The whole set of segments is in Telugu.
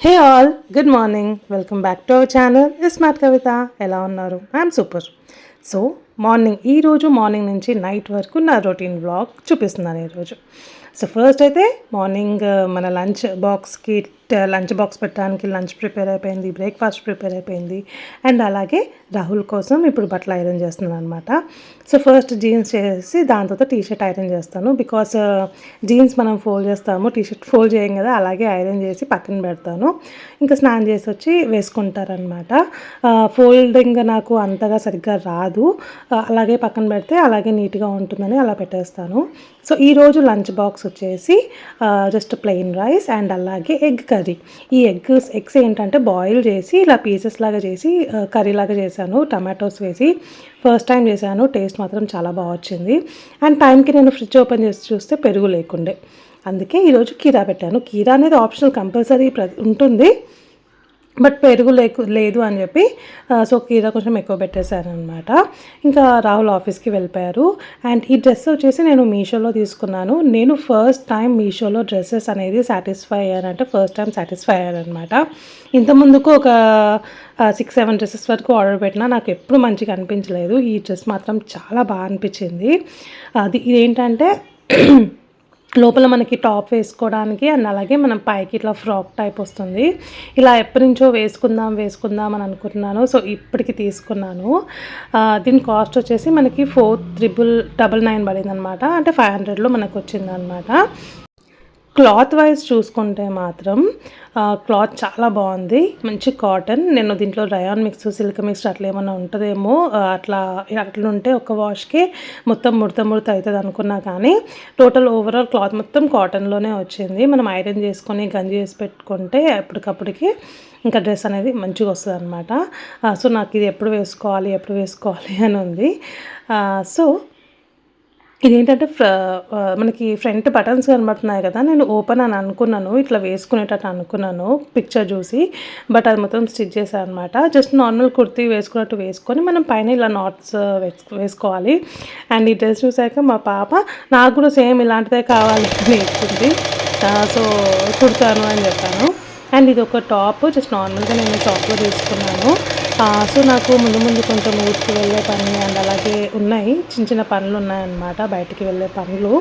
Hey all, good morning. Welcome back to our channel smart Kavitha. ఎలా ఉన్నారు? I'm super. సో ఈరోజు మార్నింగ్ నుంచి నైట్ వరకు నా రొటీన్ వ్లాగ్ చూపిస్తున్నాను ఈరోజు. సో ఫస్ట్ అయితే మార్నింగ్ మన లంచ్ బాక్స్ పెట్టడానికి లంచ్ ప్రిపేర్ అయిపోయింది, బ్రేక్ఫాస్ట్ ప్రిపేర్ అయిపోయింది. అండ్ అలాగే రాహుల్ కోసం ఇప్పుడు బట్టలు ఐరన్ చేస్తున్నాను అనమాట. సో ఫస్ట్ జీన్స్ చేసి దాని తర్వాత టీషర్ట్ ఐరన్ చేస్తాను. బికాస్ జీన్స్ మనం ఫోల్డ్ చేస్తాము, టీషర్ట్ ఫోల్డ్ చేయం కదా, అలాగే ఐరన్ చేసి పక్కన పెడతాను. ఇంకా స్నానం చేసి వచ్చి వేసుకుంటారనమాట. ఫోల్డింగ్ నాకు అంతగా సరిగ్గా రాదు, అలాగే పక్కన పెడితే అలాగే నీట్గా ఉంటుందని అలా పెట్టేస్తాను. సో ఈరోజు లంచ్ బాక్స్ వచ్చేసి జస్ట్ ప్లెయిన్ రైస్ అండ్ అలాగే ఎగ్ కర్రీ. ఈ ఎగ్స్ ఏంటంటే బాయిల్ చేసి ఇలా పీసెస్ లాగా చేసి కర్రీ లాగా చేశాను, టమాటోస్ వేసి. ఫస్ట్ టైం చేశాను, టేస్ట్ మాత్రం చాలా బాగా వచ్చింది. అండ్ టైంకి నేను ఫ్రిడ్జ్ ఓపెన్ చేసి చూస్తే పెరుగు లేకుండే, అందుకే ఈరోజు కీరా పెట్టాను. కీరా అనేది ఆప్షనల్, కంపల్సరీ ఉంటుంది, బట్ పెరుగు లేదు అని చెప్పి సో కీరా కొంచెం ఎక్కువ పెట్టేశాను అనమాట. ఇంకా రాహుల్ ఆఫీస్కి వెళ్ళిపోయారు. అండ్ ఈ డ్రెస్ వచ్చేసి నేను మీషోలో తీసుకున్నాను. నేను ఫస్ట్ టైం మీషోలో డ్రెస్సెస్ అనేది ఫస్ట్ టైం సాటిస్ఫై అయ్యానమాట. ఇంతకుముందుకు ఒక 6-7 డ్రెస్సెస్ వరకు ఆర్డర్ పెట్టినా నాకు ఎప్పుడు మంచిగా అనిపించలేదు. ఈ డ్రెస్ మాత్రం చాలా బాగా అనిపించింది. ఇదేంటంటే లోపల మనకి టాప్ వేసుకోవడానికి అండ్ అలాగే మనం పైకి ఇట్లా ఫ్రాక్ టైప్ వస్తుంది. ఇలా ఎప్పటి నుంచో వేసుకుందాం అని అనుకుంటున్నాను. సో ఇప్పటికి తీసుకున్నాను. దీని కాస్ట్ వచ్చేసి మనకి 4,999 పడింది అనమాట. అంటే 500లో మనకు వచ్చిందనమాట. క్లాత్ వైజ్ చూసుకుంటే మాత్రం క్లాత్ చాలా బాగుంది, మంచి కాటన్. నేను దీంట్లో రయాన్ మిక్స్, సిల్క్ మిక్స్ అట్లా ఏమన్నా ఉంటుందేమో, అట్లా ఉంటే ఒక వాష్కి మొత్తం ముడత అవుతుంది అనుకున్నా, కానీ టోటల్ ఓవరాల్ క్లాత్ మొత్తం కాటన్లోనే వచ్చింది. మనం ఐరన్ చేసుకొని గంజి చేసి పెట్టుకుంటే ఎప్పటికప్పటికి ఇంకా డ్రెస్ అనేది మంచిగా వస్తుంది అనమాట. సో నాకు ఇది ఎప్పుడు వేసుకోవాలి అని ఉంది. సో ఇదేంటంటే మనకి ఫ్రంట్ బటన్స్ కనబడుతున్నాయి కదా, నేను ఓపెన్ అని అనుకున్నాను, ఇట్లా వేసుకునేటట్టు అనుకున్నాను పిక్చర్ చూసి. బట్ అది మొత్తం స్టిచ్ చేశాను అనమాట. జస్ట్ నార్మల్ కుర్తీ వేసుకున్నట్టు వేసుకొని మనం పైన ఇలా నాట్స్ వేసుకోవాలి. అండ్ ఈ డ్రెస్ చూసాక మా పాప నాకు కూడా సేమ్ ఇలాంటిదే కావాలి నేర్చుకుంది. సో కుడతాను అని చెప్పాను. అండ్ ఇది ఒక టాప్, జస్ట్ నార్మల్గా నేను షాప్లో తీసుకున్నాను. సో నాకు ముందు కొంచెం ఊరికి వెళ్ళే పని అండ్ అలాగే ఉన్నాయి, చిన్న పనులు ఉన్నాయన్నమాట, బయటికి వెళ్ళే పనులు.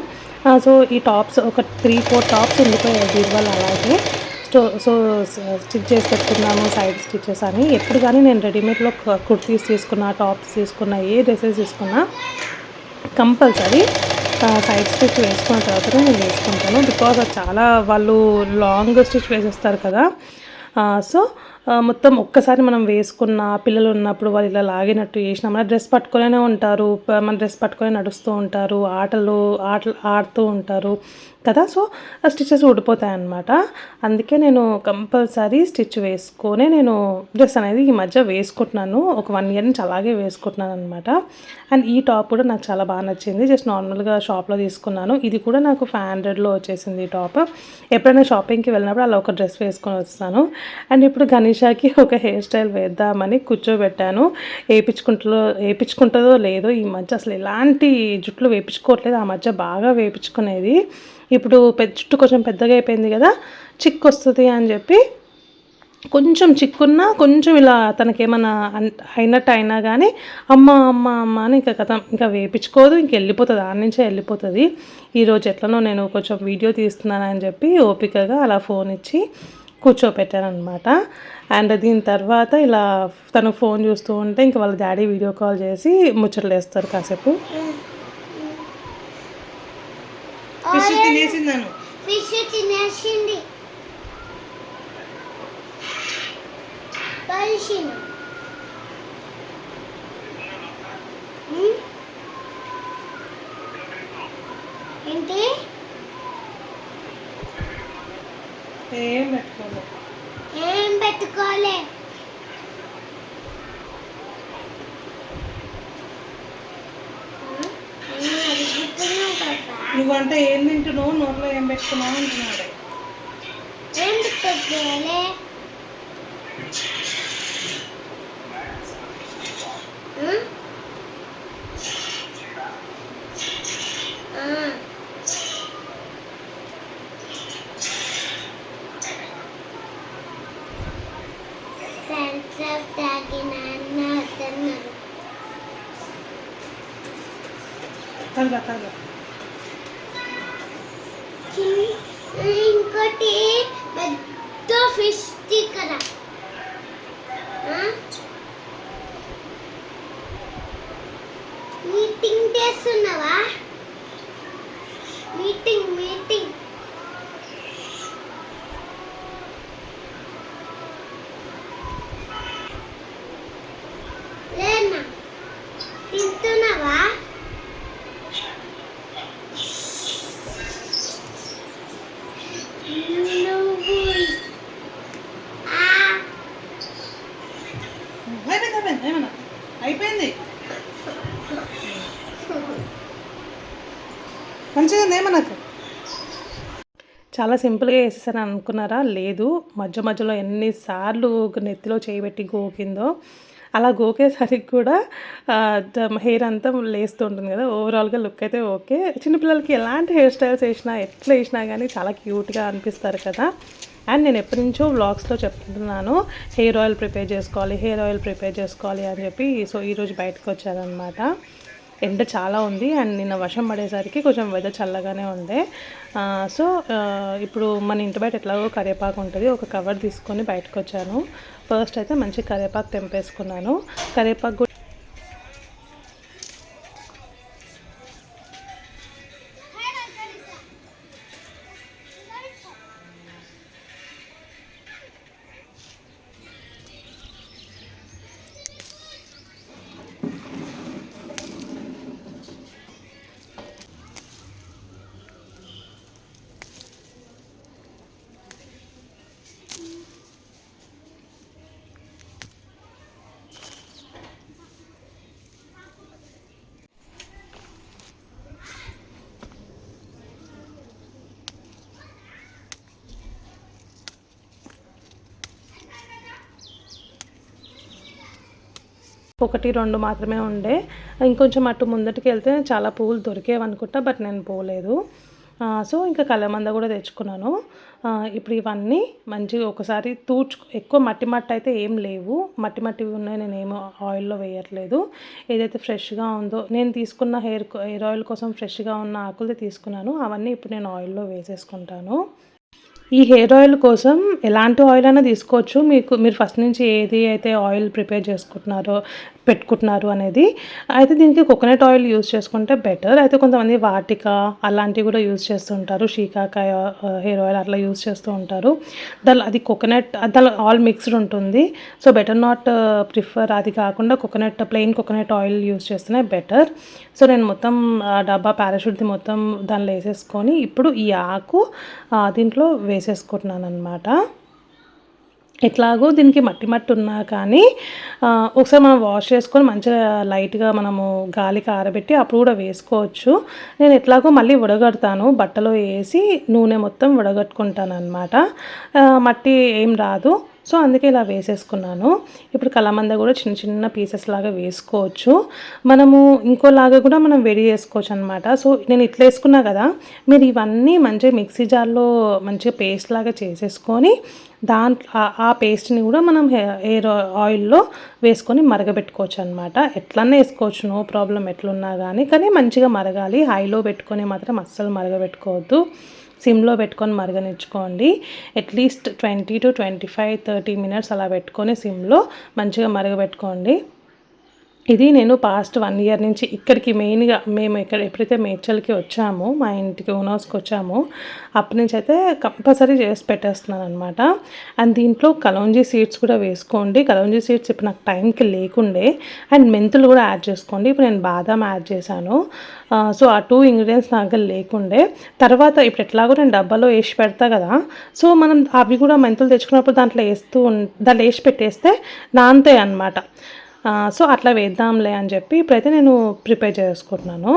సో ఈ టాప్స్ ఒక 3-4 టాప్స్ ఉండిపోయాయి బీరువాళ్ళు, అలాగే సో స్టిచ్ చేసి పెట్టుకున్నాము, సైడ్ స్టిచెస్ అని. ఎప్పుడు కానీ నేను రెడీమేడ్లో కుర్తీస్ తీసుకున్నా, టాప్స్ తీసుకున్నా, ఏ డ్రెస్సెస్ తీసుకున్నా కంపల్సరీ సైడ్ స్టిచ్ వేసుకున్న తర్వాత నేను వేసుకుంటాను. బికాజ్ అది చాలా వాళ్ళు లాంగ్ స్టిచ్ వేసేస్తారు కదా. సో మొత్తం ఒక్కసారి మనం వేసుకున్న, పిల్లలు ఉన్నప్పుడు వాళ్ళు ఇలా లాగినట్టు చేసినా మన డ్రెస్ పట్టుకొనే ఉంటారు, మన డ్రెస్ పట్టుకొని నడుస్తూ ఉంటారు, ఆటలు ఆడుతూ ఉంటారు కదా. సో స్టిచెస్ ఊడిపోతాయి అన్నమాట. అందుకే నేను కంపల్సరీ స్టిచ్ వేసుకొని నేను డ్రెస్ అనేది ఈ మధ్య వేసుకుంటున్నాను. ఒక 1 ఇయర్ నుంచి అలాగే వేసుకుంటున్నాను అనమాట. అండ్ ఈ టాప్ కూడా నాకు చాలా బాగా నచ్చింది. జస్ట్ నార్మల్గా షాప్లో తీసుకున్నాను. ఇది కూడా నాకు 500లో వచ్చేసింది ఈ టాప్. ఎప్పుడైనా షాపింగ్కి వెళ్ళినప్పుడు అలా ఒక డ్రెస్ వేసుకొని వస్తాను. అండ్ ఇప్పుడు గణేషాకి ఒక హెయిర్ స్టైల్ వేద్దామని కూర్చోబెట్టాను. వేయించుకుంటుందో లేదో, ఈ మధ్య అసలు ఎలాంటి జుట్లు వేయించుకోవట్లేదు. ఆ మధ్య బాగా వేయించుకునేది. ఇప్పుడు జుట్టు కొంచెం పెద్దగా అయిపోయింది కదా, చిక్కు వస్తుంది అని చెప్పి కొంచెం చిక్కున్నా కొంచెం ఇలా తనకేమన్నా అయినట్టు అయినా కానీ అమ్మ అని ఇంకా వేయించుకోదు, వెళ్ళిపోతుంది, ఆడ నుంచే వెళ్ళిపోతుంది. ఈరోజు ఎట్లనో నేను కొంచెం వీడియో తీస్తున్నానని చెప్పి ఓపికగా అలా ఫోన్ ఇచ్చి కూర్చోపెట్టాను అనమాట. అండ్ దీని తర్వాత ఇలా తను ఫోన్ చూస్తూ ఉంటే ఇంకా వాళ్ళ డాడీ వీడియో కాల్ చేసి ముచ్చట్లు వేస్తారు కాసేపు. ఫిష్ తినేసిందాను, ఫిష్ తినేసింది. ఏంటి ఏం పెట్టుకోలే. నువ్వంటే ఏం తింటున్నావు, నోట్లో ఏం పెట్టుకున్నావు అంటున్నాడు. ఏం పెట్టుకోలే. ఇంకోటి పెద్ద ఫిష్ ఇక్కడ మీటింగ్ చేస్తున్నావా? మీటింగ్ లేనా? తింటున్నావా? అయిపోయింది మంచిగా ఉందేమో నాకు. చాలా సింపుల్గా వేసేసాను అనుకున్నారా? లేదు, మధ్యలో ఎన్నిసార్లు నెత్తిలో చేయబెట్టి గోకిందో. అలా గోకేసరికి కూడా హెయిర్ అంతా లేస్తూ ఉంటుంది కదా. ఓవరాల్గా లుక్ అయితే ఓకే. చిన్నపిల్లలకి ఎలాంటి హెయిర్ స్టైల్స్ వేసినా ఎట్లా వేసినా కానీ చాలా క్యూట్గా అనిపిస్తారు కదా. అండ్ నేను ఎప్పటి నుంచో వ్లాగ్స్లో చెప్తున్నాను హెయిర్ ఆయిల్ ప్రిపేర్ చేసుకోవాలి అని చెప్పి. సో ఈరోజు బయటకు వచ్చారనమాట. ఎండ చాలా ఉంది అండ్ నిన్న వర్షం పడేసరికి కొంచెం వెదర్ చల్లగానే ఉండే. సో ఇప్పుడు మన ఇంటి బయట ఎట్లాగో కరివేపాకు ఉంటుంది, ఒక కవర్ తీసుకొని బయటకు వచ్చాను. ఫస్ట్ అయితే మంచి కరివేపాకు తెంపేసుకున్నాను. కరివేపాకు ఒకటి రెండు మాత్రమే ఉండే. ఇంకొంచెం అటు ముందటికి వెళ్తే చాలా పువ్వులు దొరికేవనుకుంటా, బట్ నేను పోలేదు. సో ఇంకా కలమంద కూడా తెచ్చుకున్నాను. ఇప్పుడు ఇవన్నీ మంచిగా ఒకసారి ఎక్కువ మట్టి అయితే ఏం లేవు, మట్టి ఉన్నాయి. నేనేమో ఆయిల్లో వేయట్లేదు. ఏదైతే ఫ్రెష్గా ఉందో నేను తీసుకున్న హెయిర్ ఆయిల్ కోసం ఫ్రెష్గా ఉన్న ఆకులు తీసుకున్నాను. అవన్నీ ఇప్పుడు నేను ఆయిల్లో వేసేసుకుంటాను. ఈ హెయిర్ ఆయిల్ కోసం ఎలాంటి ఆయిల్ అయినా తీసుకోవచ్చు. మీరు ఫస్ట్ నుంచి ఏది అయితే ఆయిల్ ప్రిపేర్ పెట్టుకుంటున్నారు అనేది అయితే దీనికి కోకోనట్ ఆయిల్ యూజ్ చేసుకుంటే బెటర్. అయితే కొంతమంది వాటిక అలాంటివి కూడా యూజ్ చేస్తుంటారు, షీకాకాయ హెయిర్ ఆయిల్ అట్లా యూజ్ చేస్తూ ఉంటారు. అది కోకోనట్, దానిలో ఆల్ మిక్స్డ్ ఉంటుంది. సో బెటర్ నాట్ ప్రిఫర్ అది కాకుండా ప్లెయిన్ కోకోనట్ ఆయిల్ యూజ్ చేస్తేనే బెటర్. సో నేను మొత్తం డబ్బా పారాషూట్ది మొత్తం దానిలో వేసేసుకొని ఇప్పుడు ఈ ఆకు దీంట్లో వేసేసుకుంటున్నాను అనమాట. ఎట్లాగో దీనికి మట్టి ఉన్నా కానీ ఒకసారి మనం వాష్ చేసుకొని మంచిగా లైట్గా మనము గాలికి ఆరబెట్టి అప్పుడు కూడా వేసుకోవచ్చు. నేను ఎట్లాగో మళ్ళీ వడగడతాను, బట్టలో వేసి నూనె మొత్తం వడగట్టుకుంటాను అనమాట. మట్టి ఏం రాదు. సో అందుకే ఇలా వేసేసుకున్నాను. ఇప్పుడు కలమంద కూడా చిన్న పీసెస్ లాగా వేసుకోవచ్చు. మనము ఇంకోలాగా కూడా మనం వేడి చేసుకోవచ్చు అనమాట. సో నేను ఇట్లా వేసుకున్నా కదా, మీరు ఇవన్నీ మంచిగా మిక్సీ జార్లో మంచిగా పేస్ట్ లాగా చేసేసుకొని ఆ పేస్ట్ని కూడా మనం హెయిర్ ఆయిల్లో వేసుకొని మరగబెట్టుకోవచ్చు అనమాట. ఎట్లన్నా వేసుకోవచ్చు, నో ప్రాబ్లం ఎట్లున్నా కానీ మంచిగా మరగాలి. హైలో పెట్టుకొని మాత్రం అస్సలు మరగబెట్టుకోవద్దు, సిమ్లో పెట్టుకొని మరగనిచ్చుకోండి. అట్లీస్ట్ 20 to 25 30 minutes అలా పెట్టుకొని సిమ్లో మంచిగా మరగబెట్టుకోండి. ఇది నేను పాస్ట్ 1 year నుంచి ఇక్కడికి మెయిన్గా మేము ఎప్పుడైతే మేడ్చల్కి వచ్చామో, మా ఇంటికి ఓనర్స్కి వచ్చామో అప్పటి నుంచి అయితే కంపల్సరీ చేసి పెట్టేస్తున్నాను అనమాట. అండ్ దీంట్లో కలౌంజీ సీడ్స్ కూడా వేసుకోండి. కలౌంజీ సీడ్స్ ఇప్పుడు నాకు టైంకి లేకుండే. అండ్ మెంతులు కూడా యాడ్ చేసుకోండి. ఇప్పుడు నేను బాదాం యాడ్ చేశాను. సో ఆ 2 ingredients నా దగ్గర లేకుండే. తర్వాత ఇప్పుడు ఎట్లాగో నేను డబ్బాలో వేసి పెడతా కదా, సో మనం అవి కూడా మెంతులు తెచ్చుకున్నప్పుడు దాంట్లో వేసి పెట్టేస్తే నానతాయి అన్నమాట. సో అట్లా వేద్దాంలే అని చెప్పి ఇప్పుడైతే నేను ప్రిపేర్ చేసుకుంటున్నాను.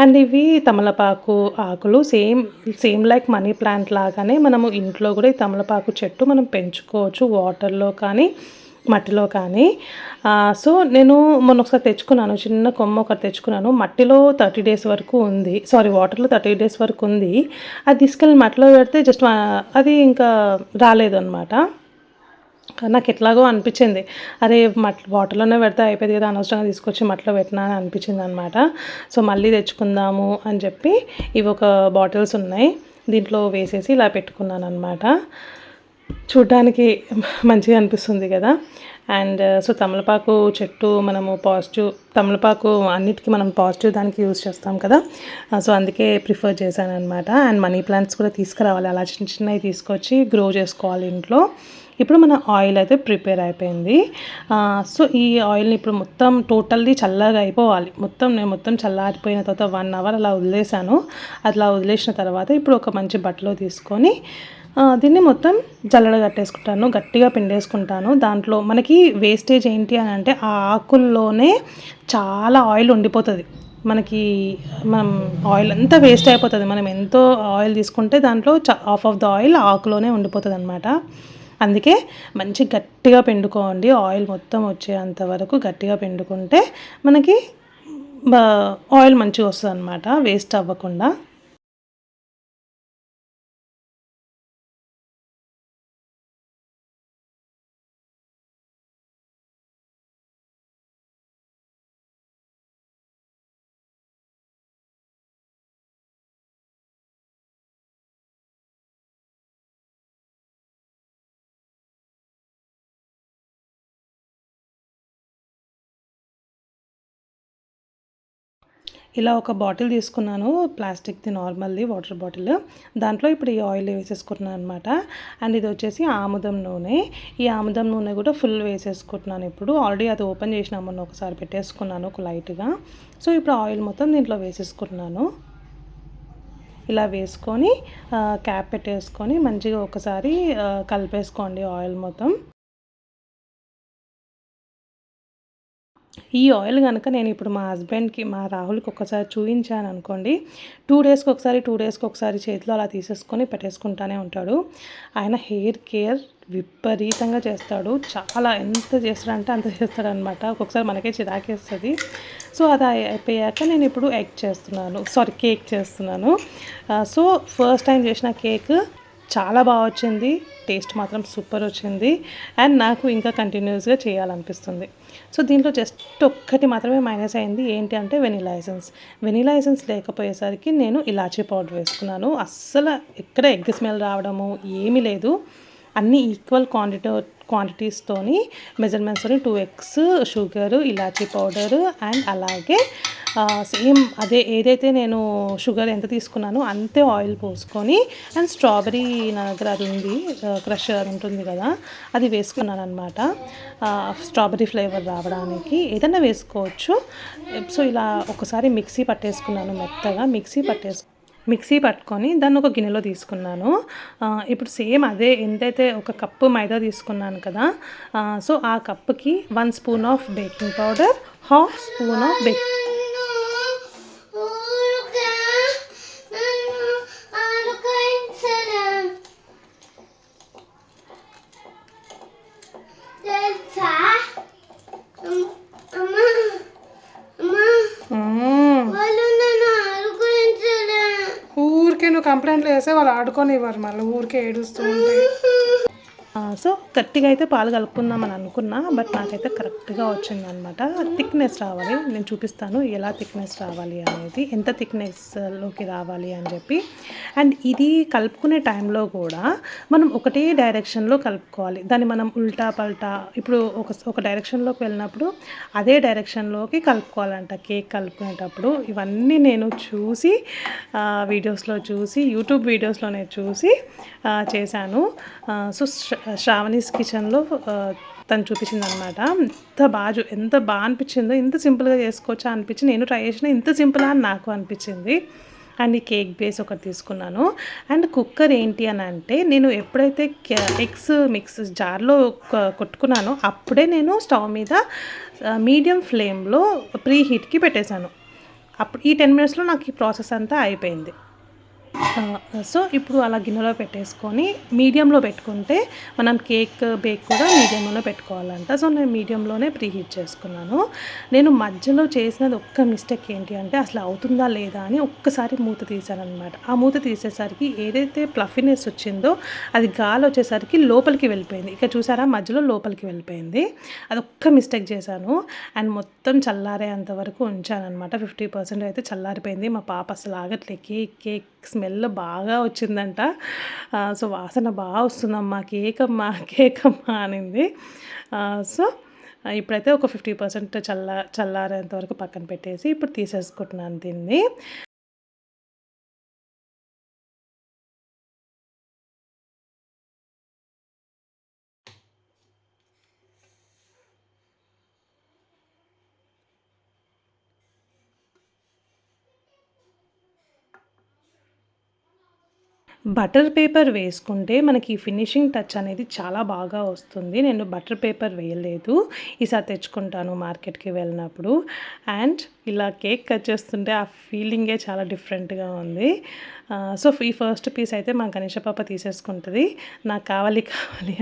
అండ్ ఇవి తమలపాకు ఆకులు సేమ్ లైక్ మనీ ప్లాంట్ లాగానే మనము ఇంట్లో కూడా ఈ తమలపాకు చెట్టు మనం పెంచుకోవచ్చు, వాటర్లో కానీ మట్టిలో కానీ. సో నేను మొన్న ఒకసారి తెచ్చుకున్నాను, చిన్న కొమ్మ ఒకటి తెచ్చుకున్నాను. మట్టిలో 30 days వరకు ఉంది, వాటర్లో 30 days వరకు ఉంది. అది తీసుకెళ్ళి మట్టిలో పెడితే జస్ట్ అది ఇంకా రాలేదు అనమాట. నాకు ఎట్లాగో అనిపించింది, అరే వాటర్లోనే పెడితే అయిపోయింది కదా, అనవసరంగా తీసుకొచ్చి మట్లో పెట్టినా అని అనిపించింది అనమాట. సో మళ్ళీ తెచ్చుకుందాము అని చెప్పి ఇవి ఒక బాటిల్స్ ఉన్నాయి, దీంట్లో వేసేసి ఇలా పెట్టుకున్నాను అనమాట. చూడ్డానికి మంచిగా అనిపిస్తుంది కదా. అండ్ సో తమలపాకు చెట్టు మనము పాజిటివ్, తమలపాకు అన్నిటికీ మనం పాజిటివ్ దానికి యూజ్ చేస్తాం కదా, సో అందుకే ప్రిఫర్ చేశాను అనమాట. అండ్ మనీ ప్లాంట్స్ కూడా తీసుకురావాలి, అలా చిన్న చిన్నవి తీసుకొచ్చి గ్రో చేసుకోవాలి ఇంట్లో. ఇప్పుడు మన ఆయిల్ అయితే ప్రిపేర్ అయిపోయింది. సో ఈ ఆయిల్ని ఇప్పుడు మొత్తం టోటల్లీ చల్లగా అయిపోవాలి. నేను మొత్తం చల్లారిపోయిన తర్వాత 1 అవర్ అలా వదిలేసాను. అట్లా వదిలేసిన తర్వాత ఇప్పుడు ఒక మంచి బట్టలో తీసుకొని దీన్ని మొత్తం జల్లెడ కట్టేసుకుంటాను, గట్టిగా పిండేసుకుంటాను. దాంట్లో మనకి వేస్టేజ్ ఏంటి అని అంటే ఆ ఆకుల్లోనే చాలా ఆయిల్ ఉండిపోతుంది మనకి. మనం ఆయిల్ అంతా వేస్ట్ అయిపోతుంది. మనం ఎంతో ఆయిల్ తీసుకుంటే దాంట్లో హాఫ్ ఆఫ్ ద ఆయిల్ ఆకులోనే ఉండిపోతుంది అనమాట. అందుకే మంచి గట్టిగా పిండుకోండి, ఆయిల్ మొత్తం వచ్చేంత వరకు గట్టిగా పిండుకుంటే మనకి ఆయిల్ మంచిగా వస్తుంది అనమాట, వేస్ట్ అవ్వకుండా. ఇలా ఒక బాటిల్ తీసుకున్నాను, ప్లాస్టిక్ది నార్మల్ది వాటర్ బాటిల్. దాంట్లో ఇప్పుడు ఈ ఆయిల్ వేసేసుకుంటున్నాను అనమాట. అండ్ ఇది వచ్చేసి ఆముదం నూనె. ఈ ఆముదం నూనె కూడా ఫుల్ వేసేసుకుంటున్నాను ఇప్పుడు. ఆల్రెడీ అది ఓపెన్ చేసినామని ఒకసారి పెట్టేసుకున్నాను ఒక లైట్గా. సో ఇప్పుడు ఆయిల్ మొత్తం దీంట్లో వేసేసుకుంటున్నాను. ఇలా వేసుకొని క్యాప్ పెట్టేసుకొని మంచిగా ఒకసారి కలిపేసుకోండి ఆయిల్ మొత్తం. ఈ ఆయిల్ కనుక నేను ఇప్పుడు మా హస్బెండ్కి, మా రాహుల్కి ఒక్కసారి చూపించాను అనుకోండి, 2 డేస్కి ఒకసారి చేతిలో అలా తీసేసుకొని పెట్టేసుకుంటానే ఉంటాడు. ఆయన హెయిర్ కేర్ విపరీతంగా చేస్తాడు, చాలా ఎంత చేస్తాడంటే అంత చేస్తాడనమాట. ఒక్కొక్కసారి మనకే చిరాకేస్తుంది. సో అది అయిపోయాక నేను ఇప్పుడు కేక్ చేస్తున్నాను. సో ఫస్ట్ టైం చేసిన కేక్ చాలా బాగా వచ్చింది, టేస్ట్ మాత్రం సూపర్ వచ్చింది. అండ్ నాకు ఇంకా కంటిన్యూస్గా చేయాలనిపిస్తుంది. సో దీంట్లో జస్ట్ ఒక్కటి మాత్రమే మైనస్ అయింది, ఏంటి అంటే వెనీలా ఎసెన్స్ లేకపోయేసరికి నేను ఇలాచీ పౌడర్ వేసుకున్నాను. అస్సలు ఎక్కడ ఎగ్ స్మెల్ రావడము ఏమీ లేదు. అన్నీ ఈక్వల్ క్వాంటిటీస్తోని మెజర్మెంట్స్తోని 2 eggs, షుగరు, ఇలాచీ పౌడరు అండ్ అలాగే సేమ్ అదే ఏదైతే నేను షుగర్ ఎంత తీసుకున్నానో అంతే ఆయిల్ పోసుకొని అండ్ స్ట్రాబెరీ నా దగ్గర అది ఉంది, క్రష్ అది ఉంటుంది కదా, అది వేసుకున్నాను అనమాట. స్ట్రాబెరీ ఫ్లేవర్ రావడానికి ఏదైనా వేసుకోవచ్చు. సో ఇలా ఒకసారి మిక్సీ మెత్తగా మిక్సీ పట్టుకొని దాన్ని ఒక గిన్నెలో తీసుకున్నాను. ఇప్పుడు సేమ్ అదే ఎంతైతే ఒక కప్పు మైదా తీసుకున్నాను కదా, సో ఆ కప్పుకి 1 spoon of baking powder, 1/2 spoon of ఊరికే నువ్వు కంప్లైంట్లు వేస్తే వాళ్ళు ఆడుకోనివ్వరు, మళ్ళీ ఊరికే ఏడుస్తూ ఉంటాయి. సో గట్టిగా అయితే పాలు కలుపుకుందామని అనుకున్నా, బట్ నాకైతే కరెక్ట్గా వచ్చిందనమాట. థిక్నెస్ రావాలి, నేను చూపిస్తాను ఎలా థిక్నెస్ రావాలి అనేది, ఎంత థిక్నెస్లోకి రావాలి అని చెప్పి. అండ్ ఇది కలుపుకునే టైంలో కూడా మనం ఒకటే డైరెక్షన్లో కలుపుకోవాలి, దాన్ని మనం ఉల్టా పల్టా ఇప్పుడు ఒక డైరెక్షన్లోకి వెళ్ళినప్పుడు అదే డైరెక్షన్లోకి కలుపుకోవాలంట కేక్ కలుపుకునేటప్పుడు. ఇవన్నీ నేను చూసి యూట్యూబ్ వీడియోస్లోనే చూసి చేశాను. సో శ్రావణీస్ కిచెన్లో తను చూపించింది అనమాట. ఎంత బాగా అనిపించిందో, ఇంత సింపుల్గా చేసుకోవచ్చా అనిపించి నేను ట్రై చేసిన, ఇంత సింపుల్ అని నాకు అనిపించింది. అండ్ ఈ కేక్ బేస్ ఒకటి తీసుకున్నాను. అండ్ కుక్కర్ ఏంటి అని అంటే, నేను ఎప్పుడైతే ఎగ్స్ మిక్స్ జార్లో కొట్టుకున్నానో అప్పుడే నేను స్టవ్ మీద మీడియం ఫ్లేమ్లో ప్రీ హీట్కి పెట్టేశాను. అప్పుడు ఈ 10 minutesలో నాకు ఈ ప్రాసెస్ అంతా అయిపోయింది. సో ఇప్పుడు అలా గిన్నెలో పెట్టేసుకొని మీడియంలో పెట్టుకుంటే మనం కేక్ బేక్ కూడా మీడియంలోనే పెట్టుకోవాలంట. సో నేను మీడియంలోనే ప్రీ హీట్ చేసుకున్నాను. నేను మధ్యలో చేసినది ఒక్క మిస్టేక్ ఏంటి అంటే అసలు అవుతుందా లేదా అని ఒక్కసారి మూత తీసాననమాట. ఆ మూత తీసేసరికి ఏదైతే ప్లఫీనెస్ వచ్చిందో అది గాలి వచ్చేసరికి లోపలికి వెళ్ళిపోయింది. ఇక చూసారా మధ్యలో లోపలికి వెళ్ళిపోయింది. అదొక్క మిస్టేక్ చేశాను. అండ్ మొత్తం చల్లారేంత వరకు ఉంచాననమాట. 50% అయితే చల్లారిపోయింది. మా పాప అసలు ఆగట్లే కేక్ స్మెల్ బాగా వచ్చిందంట. సో వాసన బాగా వస్తుందమ్మా కేక్ అమ్మా అనింది. సో ఇప్పుడైతే ఒక 50% చల్లారేంత వరకు పక్కన పెట్టేసి ఇప్పుడు తీసేసుకుంటున్నాను దీన్ని. బటర్ పేపర్ వేసుకుంటే మనకి ఫినిషింగ్ టచ్ అనేది చాలా బాగా వస్తుంది. నేను బటర్ పేపర్ వేయలేదు. ఈసారి తెచ్చుకుంటాను మార్కెట్‌కి వెళ్ళినప్పుడు. అండ్ ఇలా కేక్ కట్ చేస్తుంటే ఆ ఫీలింగే చాలా డిఫరెంట్‌గా ఉంది. సో ఈ ఫస్ట్ పీస్ అయితే మా గణేష పాప తీసేసుకుంటది. నాకు కావాలి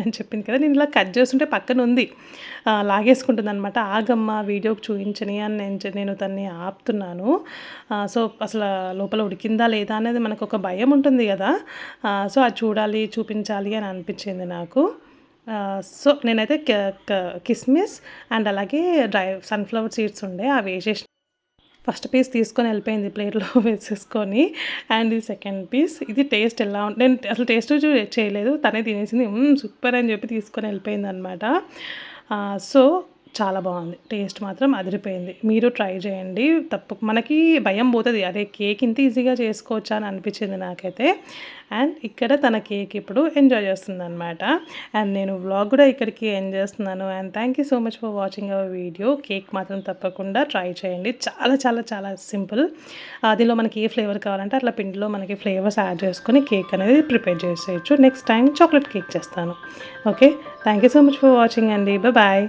అని చెప్పింది కదా! నేను ఇలా కట్ చేస్తుంటే పక్కన ఉంది. లాగేసుకుంటుందనమాట. ఆగమ్మా వీడియోకి చూయించని అని నేను తనని ఆపుతున్నాను. సో అసలు లోపల ఉడికిందా లేదా అనేది మనకొక భయం ఉంటుంది కదా! సో అది చూడాలి, చూపించాలి అని అనిపించింది నాకు. సో నేనైతే కిస్మిస్ అండ్ అలాగే సన్‌ఫ్లవర్ సీడ్స్ ఉండే అవి వేసేసి ఫస్ట్ పీస్ తీసుకొని వెళ్ళిపోయింది ప్లేట్‌లో వేసేసుకొని. అండ్ ఇది సెకండ్ పీస్. ఇది టేస్ట్ ఎలా నేను అసలు టేస్ట్ చేయలేదు. తనే తినేసింది. సూపర్ అని చెప్పి తీసుకొని వెళ్ళిపోయిందనమాట. సో చాలా బాగుంది. టేస్ట్ మాత్రం అదిరిపోయింది. మీరు ట్రై చేయండి. మనకి భయం పోతది. అరే కేక్ ఇంత ఈజీగా చేసుకోవచ్చా అని అనిపించింది నాకైతే. అండ్ ఇక్కడ తన కేక్ ఇప్పుడు ఎంజాయ్ చేస్తుందనమాట. అండ్ నేను వ్లాగ్ కూడా ఇక్కడికి ఎండ్ చేస్తున్నాను. And thank you so much for watching our video. Cake మాత్రం తప్పకుండా ట్రై చేయండి. చాలా చాలా చాలా సింపుల్. దీనిలో మనకి ఏ ఫ్లేవర్ కావాలంటే అట్లా పిండిలో మనకి ఫ్లేవర్స్ యాడ్ చేసుకొని కేక్ అనేది ప్రిపేర్ చేసేయచ్చు. నెక్స్ట్ టైం చాక్లెట్ కేక్ చేస్తాను. Okay, thank you so much for watching అండి. బాయ్.